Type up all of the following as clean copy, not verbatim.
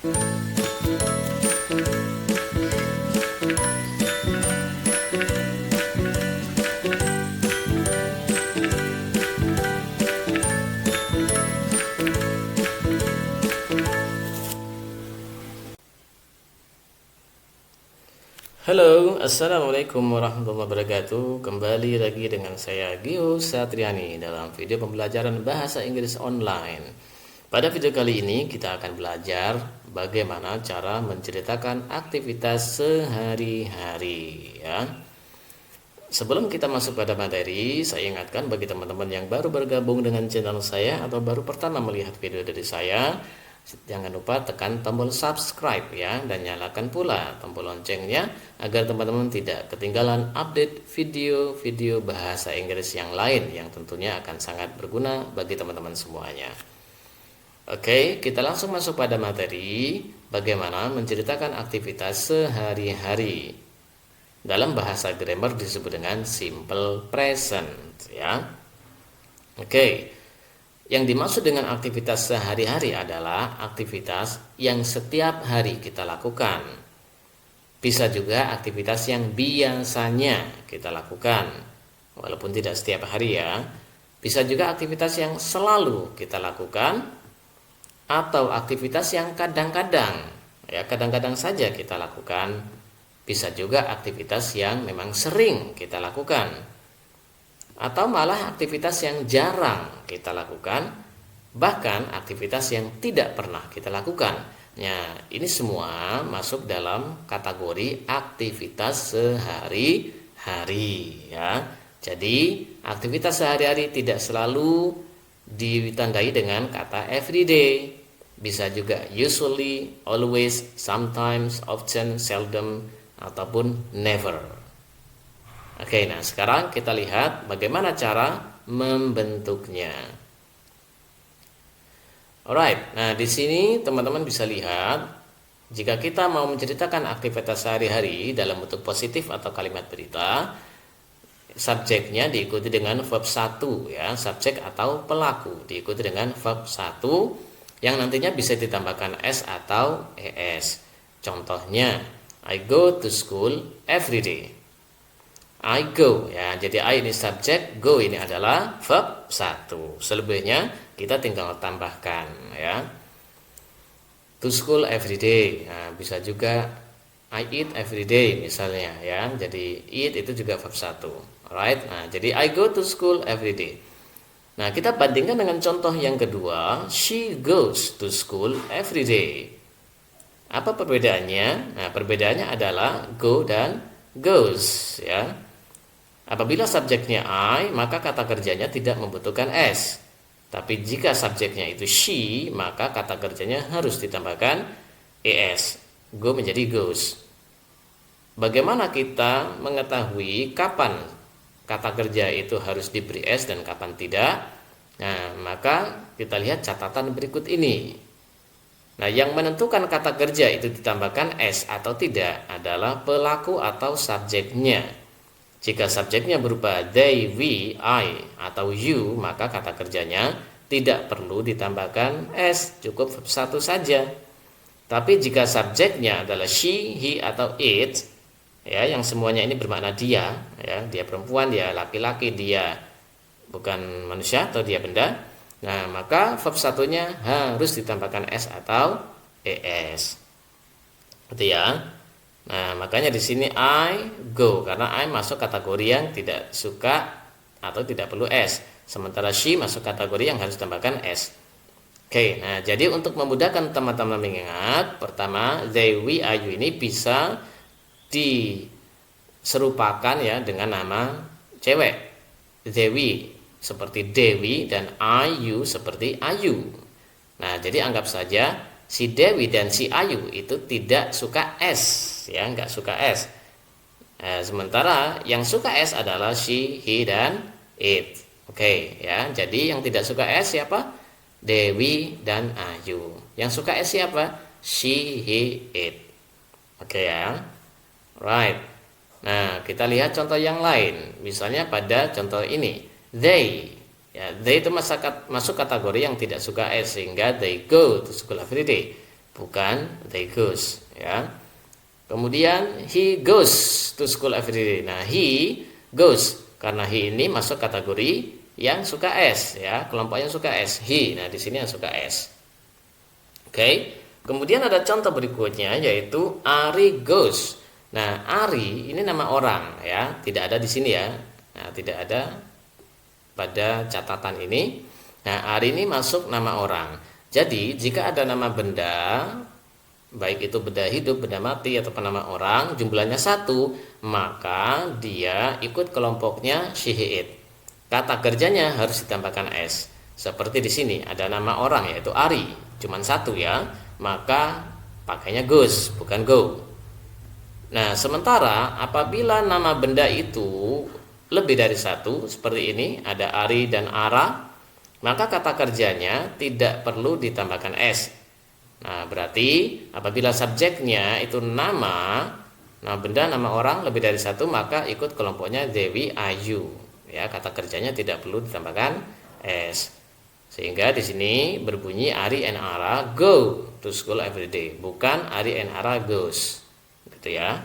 Halo, assalamualaikum warahmatullahi wabarakatuh. Kembali lagi dengan saya Gio Satriani dalam video pembelajaran bahasa Inggris online. Pada video kali ini kita akan belajar bagaimana cara menceritakan aktivitas sehari-hari ya. Sebelum kita masuk pada materi, saya ingatkan bagi teman-teman yang baru bergabung dengan channel saya atau baru pertama melihat video dari saya, jangan lupa tekan tombol subscribe ya, dan nyalakan pula tombol loncengnya agar teman-teman tidak ketinggalan update video-video bahasa Inggris yang lain yang tentunya akan sangat berguna bagi teman-teman semuanya. Oke, kita langsung masuk pada materi bagaimana menceritakan aktivitas sehari-hari. Dalam bahasa grammar disebut dengan simple present ya. Oke. Yang dimaksud dengan aktivitas sehari-hari adalah aktivitas yang setiap hari kita lakukan. Bisa juga aktivitas yang biasanya kita lakukan, walaupun tidak setiap hari ya. Bisa juga aktivitas yang selalu kita lakukan, atau aktivitas yang kadang-kadang, ya kadang-kadang saja kita lakukan. Bisa juga aktivitas yang memang sering kita lakukan, atau malah aktivitas yang jarang kita lakukan, bahkan aktivitas yang tidak pernah kita lakukan. Nah, ini semua masuk dalam kategori aktivitas sehari-hari ya. Jadi, aktivitas sehari-hari tidak selalu ditandai dengan kata everyday. Bisa juga usually, always, sometimes, often, seldom, ataupun never. Oke, nah sekarang kita lihat bagaimana cara membentuknya. Alright, nah di sini teman-teman bisa lihat jika kita mau menceritakan aktivitas sehari-hari dalam bentuk positif atau kalimat berita, subjeknya diikuti dengan verb 1 ya, subjek atau pelaku diikuti dengan verb 1 yang nantinya bisa ditambahkan s atau es. Contohnya, I go to school every day. I go ya, jadi I ini subjek, go ini adalah verb 1. Selebihnya kita tinggal tambahkan ya. To school every day. Nah, bisa juga I eat every day misalnya ya. Jadi eat itu juga verb 1. Alright. Nah, jadi I go to school every day. Nah, kita bandingkan dengan contoh yang kedua, she goes to school every day. Apa perbedaannya? Nah, perbedaannya adalah go dan goes ya. Apabila subjeknya I, maka kata kerjanya tidak membutuhkan s. Tapi jika subjeknya itu she, maka kata kerjanya harus ditambahkan es. Go menjadi goes. Bagaimana kita mengetahui kapan kata kerja itu harus diberi s dan kapan tidak? Nah, maka kita lihat catatan berikut ini. Nah, yang menentukan kata kerja itu ditambahkan s atau tidak adalah pelaku atau subjeknya. Jika subjeknya berupa they, we, I, atau you, maka kata kerjanya tidak perlu ditambahkan s, cukup verb 1 saja. Tapi jika subjeknya adalah she, he, atau it, ya, yang semuanya ini bermakna dia, ya, dia perempuan, dia laki-laki, dia bukan manusia atau dia benda, nah maka verb 1-nya harus ditambahkan s atau es. Gitu ya. Nah, makanya di sini I go karena I masuk kategori yang tidak suka atau tidak perlu s. Sementara she masuk kategori yang harus tambahkan s. Oke, nah jadi untuk memudahkan teman-teman mengingat, pertama they, we, I, you ini bisa diserupakan ya dengan nama cewek. Dewi seperti Dewi dan I, you seperti Ayu. Nah, jadi anggap saja si Dewi dan si Ayu itu tidak suka s. Ya, nggak suka s. Sementara yang suka s adalah she, he, dan it. Oke, ya. Jadi yang tidak suka s siapa? Dewi dan Ayu. Yang suka s siapa? She, he, it. Oke ya. Right. Nah, kita lihat contoh yang lain. Misalnya pada contoh ini, they. Ya, they itu masuk kategori yang tidak suka s sehingga they go to school every day. bukan they goes ya. Kemudian he goes to school every day. Nah, he goes karena he ini masuk kategori yang suka S ya, kelompok yang suka S. He. Nah, di sini yang suka S. Oke. Kemudian ada contoh berikutnya yaitu Ari goes. Nah, Ari ini nama orang ya, tidak ada di sini ya. Nah, tidak ada pada catatan ini. Nah, Ari ini masuk nama orang. Jadi, jika ada nama benda, baik itu benda hidup, benda mati, atau nama orang, jumlahnya 1, maka dia ikut kelompoknya she, he, it. Kata kerjanya harus ditambahkan S. Seperti di sini ada nama orang yaitu Ari, cuman 1 ya, maka pakainya goes, bukan go. Nah, sementara apabila nama benda itu lebih dari 1, seperti ini, ada Ari dan Ara, maka kata kerjanya tidak perlu ditambahkan S. Nah, berarti apabila subjeknya itu nama benda, nama orang lebih dari 1, maka ikut kelompoknya Dewi Ayu. Ya, kata kerjanya tidak perlu ditambahkan S. Sehingga di sini berbunyi Ari and Ara go to school every day, bukan Ari and Ara goes. Gitu ya.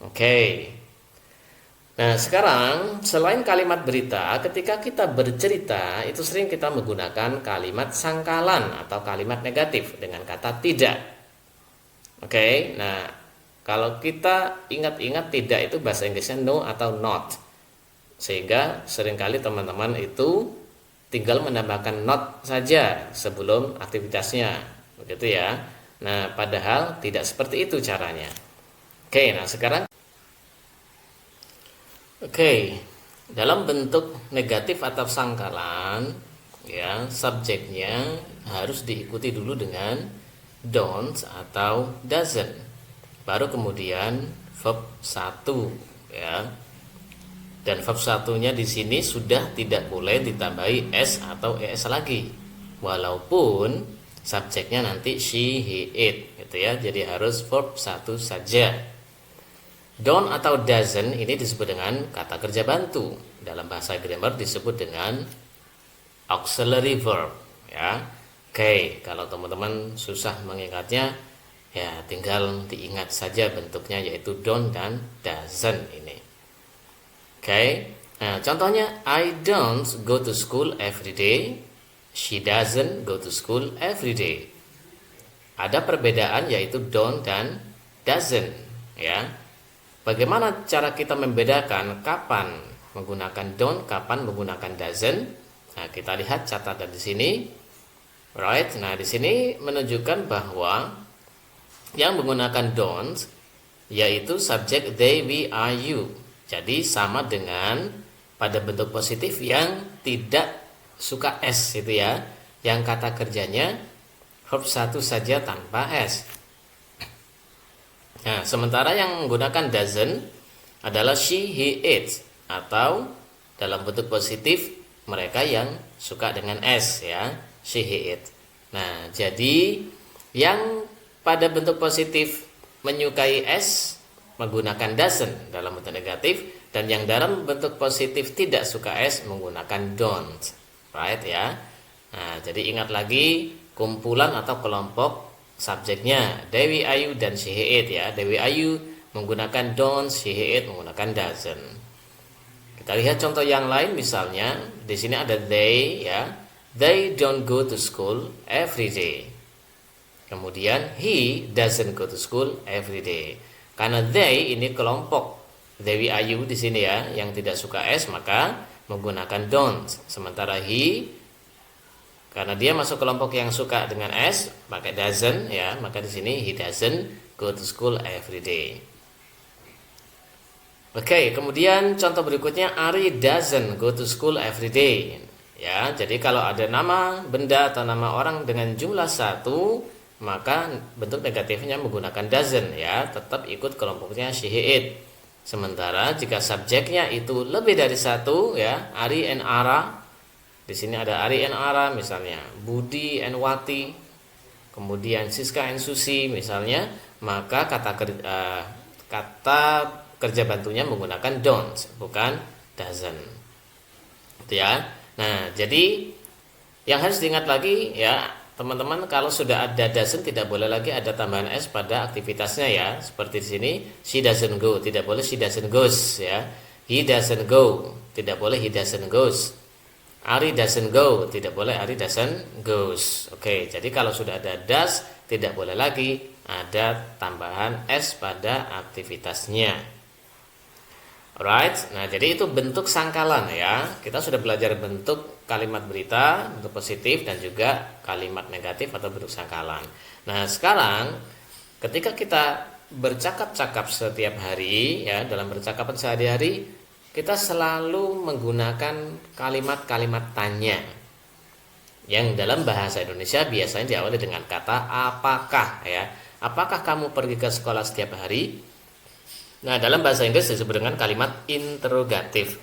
Oke. Nah, sekarang selain kalimat berita, ketika kita bercerita itu sering kita menggunakan kalimat sangkalan atau kalimat negatif dengan kata tidak. Oke, nah kalau kita ingat-ingat tidak itu bahasa Inggrisnya no atau not. Sehingga seringkali teman-teman itu tinggal menambahkan not saja sebelum aktivitasnya. Begitu ya. Nah, padahal tidak seperti itu caranya. Oke, nah sekarang dalam bentuk negatif atau sangkalan ya, subjeknya harus diikuti dulu dengan don't atau doesn't. Baru kemudian verb 1 ya. Dan verb 1-nya di sini sudah tidak boleh ditambahi s atau es lagi. Walaupun subjeknya nanti she, he, it gitu ya. Jadi harus verb 1 saja. Don't atau doesn't ini disebut dengan kata kerja bantu. Dalam bahasa grammar disebut dengan auxiliary verb ya. Oke, kalau teman-teman susah mengingatnya ya tinggal diingat saja bentuknya yaitu don't dan doesn't ini. Oke. Nah, contohnya I don't go to school every day. She doesn't go to school every day. Ada perbedaan yaitu don't dan doesn't ya. Bagaimana cara kita membedakan kapan menggunakan don't, kapan menggunakan doesn't? Nah, kita lihat catatan di sini. Right. Nah, di sini menunjukkan bahwa yang menggunakan don't yaitu subjek they, we, are, you. Jadi sama dengan pada bentuk positif yang tidak suka s itu ya. Yang kata kerjanya verb 1 saja tanpa s. Nah, sementara yang menggunakan doesn't adalah she, he, it, atau dalam bentuk positif mereka yang suka dengan s ya, she, he, it. Nah, jadi yang pada bentuk positif menyukai s menggunakan doesn't dalam bentuk negatif, dan yang dalam bentuk positif tidak suka s menggunakan don't. Right ya. Nah, jadi ingat lagi kumpulan atau kelompok subjeknya Dewi Ayu dan she, he, it ya. Dewi Ayu menggunakan don't, she, he, it menggunakan doesn't. Kita lihat contoh yang lain, misalnya di sini ada they ya. They don't go to school every day. Kemudian he doesn't go to school every day. Karena they ini kelompok Dewi Ayu di sini ya yang tidak suka s maka menggunakan don't. Sementara he karena dia masuk kelompok yang suka dengan s, pakai doesn't ya, maka di sini he doesn't go to school every day. Oke, kemudian contoh berikutnya Ari doesn't go to school every day. Ya, jadi kalau ada nama benda atau nama orang dengan jumlah 1, maka bentuk negatifnya menggunakan doesn't ya, tetap ikut kelompoknya she, he, it. Sementara jika subjeknya itu lebih dari 1 ya, Ari and Ara. Di sini ada Ari and Ara misalnya, Budi and Wati, kemudian Siska and Susi misalnya, maka kata kerja bantunya menggunakan don't, bukan doesn't. Gitu ya. Nah, jadi yang harus diingat lagi ya, teman-teman kalau sudah ada doesn't tidak boleh lagi ada tambahan s pada aktivitasnya ya. Seperti di sini she doesn't go, tidak boleh she doesn't goes ya. He doesn't go, tidak boleh he doesn't goes. Ari doesn't go, tidak boleh Ari doesn't goes. Oke, jadi kalau sudah ada does tidak boleh lagi ada tambahan s pada aktivitasnya. Alright, nah jadi itu bentuk sangkalan ya. Kita sudah belajar bentuk kalimat berita, bentuk positif dan juga kalimat negatif atau bentuk sangkalan. Nah sekarang ketika kita bercakap-cakap setiap hari ya, dalam percakapan sehari-hari kita selalu menggunakan kalimat-kalimat tanya yang dalam bahasa Indonesia biasanya diawali dengan kata apakah ya. Apakah kamu pergi ke sekolah setiap hari? Nah, dalam bahasa Inggris disebut dengan kalimat interrogatif.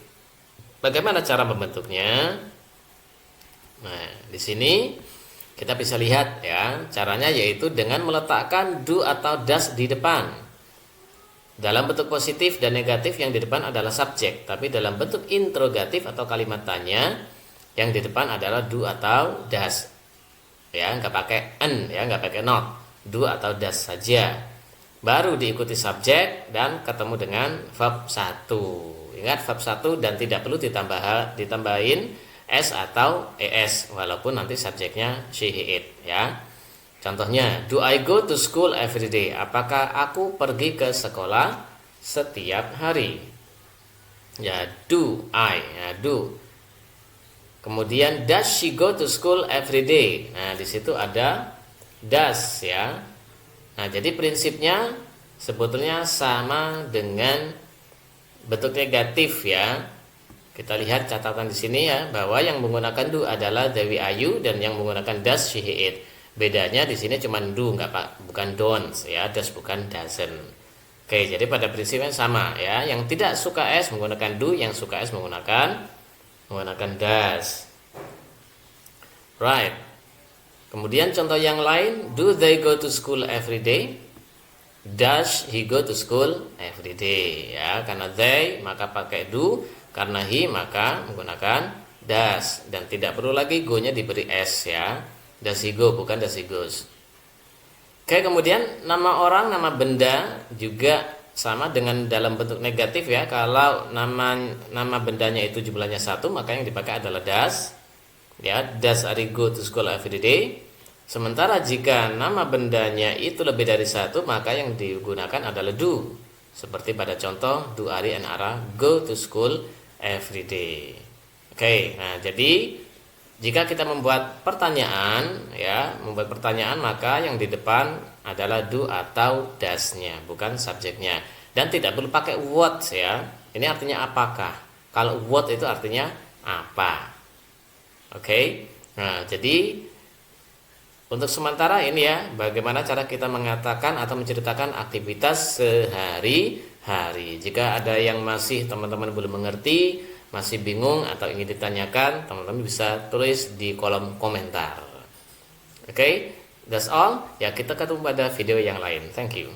Bagaimana cara membentuknya? Nah, di sini kita bisa lihat ya, caranya yaitu dengan meletakkan do atau does di depan. Dalam bentuk positif dan negatif yang di depan adalah subjek, tapi dalam bentuk interrogatif atau kalimat tanya yang di depan adalah do atau does. Ya, nggak pakai an ya, nggak pakai not. Do atau does saja. Baru diikuti subjek dan ketemu dengan verb 1. Ingat verb 1 dan tidak perlu ditambahin s atau es walaupun nanti subjeknya she, he, it ya. Contohnya, do I go to school every day? Apakah aku pergi ke sekolah setiap hari? Ya, do I, ya do. Kemudian does she go to school every day? Nah, di situ ada does ya. Nah, jadi prinsipnya sebetulnya sama dengan bentuk negatif ya. Kita lihat catatan di sini ya, bahwa yang menggunakan do adalah Dewi Ayu dan yang menggunakan does she, he, it. Bedanya di sini cuma do, bukan don't ya, does bukan doesn't. Oke, jadi pada prinsipnya sama ya. Yang tidak suka s menggunakan do, yang suka s menggunakan does. Right. Kemudian contoh yang lain, do they go to school every day? Does he go to school every day? Ya, karena they maka pakai do, karena he maka menggunakan does dan tidak perlu lagi go-nya diberi s ya. Does he go bukan does he goes. Oke, kemudian nama orang, nama benda juga sama dengan dalam bentuk negatif ya. Kalau nama bendanya itu jumlahnya 1, maka yang dipakai adalah does. Ya, does Ari go to school every day? Sementara jika nama bendanya itu lebih dari 1, maka yang digunakan adalah do. Seperti pada contoh, do Ari and Ara go to school every day. Oke, nah jadi jika kita membuat pertanyaan ya, maka yang di depan adalah do atau does-nya, bukan subjeknya. Dan tidak perlu pakai what ya. Ini artinya apakah. Kalau what itu artinya apa. Oke, nah jadi untuk sementara ini ya, bagaimana cara kita mengatakan atau menceritakan aktivitas sehari-hari. Jika ada yang masih teman-teman belum mengerti, masih bingung atau ingin ditanyakan, teman-teman bisa tulis di kolom komentar. Oke, that's all. Ya, kita ketemu pada video yang lain. Thank you.